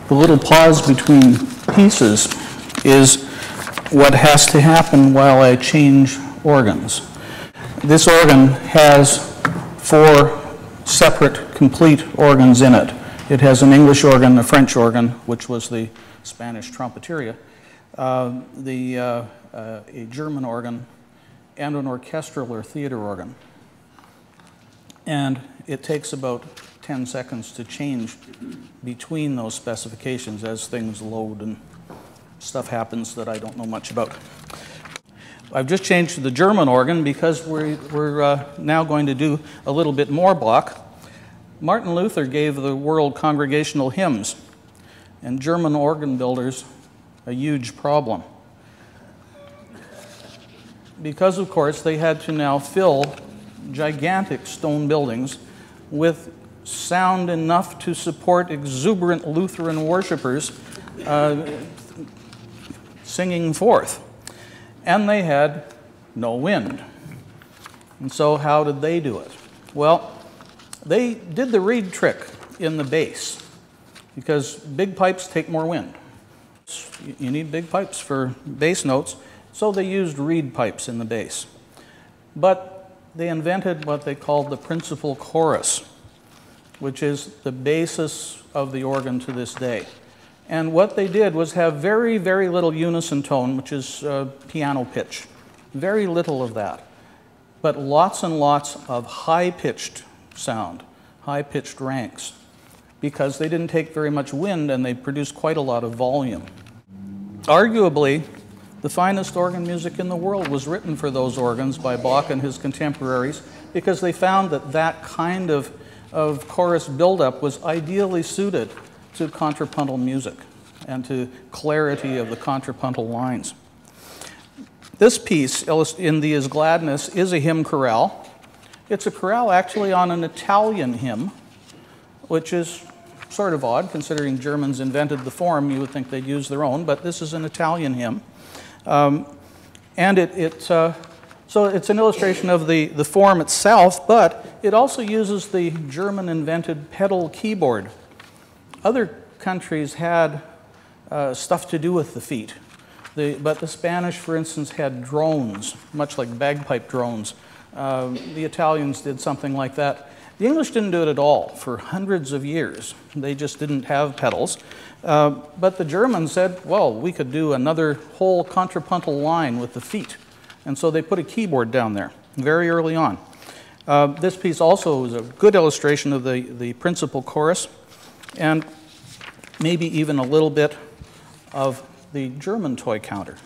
the little pause between pieces is what has to happen while I change organs. This organ has 4 separate, complete organs in it. It has an English organ, a French organ, which was the Spanish trompeteria, a German organ, and an orchestral or theater organ. And it takes about 10 seconds to change between those specifications as things load and stuff happens that I don't know much about. I've just changed to the German organ because we're now going to do a little bit more Bach. Martin Luther gave the world congregational hymns, and German organ builders a huge problem. Because, of course, they had to now fill gigantic stone buildings with sound enough to support exuberant Lutheran worshipers singing forth. And they had no wind. And so how did they do it? Well, they did the reed trick in the bass, because big pipes take more wind. You need big pipes for bass notes, so they used reed pipes in the bass. But they invented what they called the principal chorus, which is the basis of the organ to this day. And what they did was have very, very little unison tone, which is piano pitch. Very little of that. But lots and lots of high-pitched sound, high-pitched ranks, because they didn't take very much wind and they produced quite a lot of volume. Arguably, the finest organ music in the world was written for those organs by Bach and his contemporaries, because they found that that kind of chorus buildup was ideally suited to contrapuntal music and to clarity of the contrapuntal lines. This piece in the Is Gladness is a hymn chorale. It's a chorale actually on an Italian hymn, which is sort of odd considering Germans invented the form. You would think they'd use their own, but this is an Italian hymn. And so it's an illustration of the form itself, but it also uses the German-invented pedal keyboard. Other countries had stuff to do with the feet, but the Spanish, for instance, had drones, much like bagpipe drones. The Italians did something like that. The English didn't do it at all for hundreds of years. They just didn't have pedals. But the Germans said, well, we could do another whole contrapuntal line with the feet. And so they put a keyboard down there very early on. This piece also is a good illustration of the principal chorus, and maybe even a little bit of the German toy counter.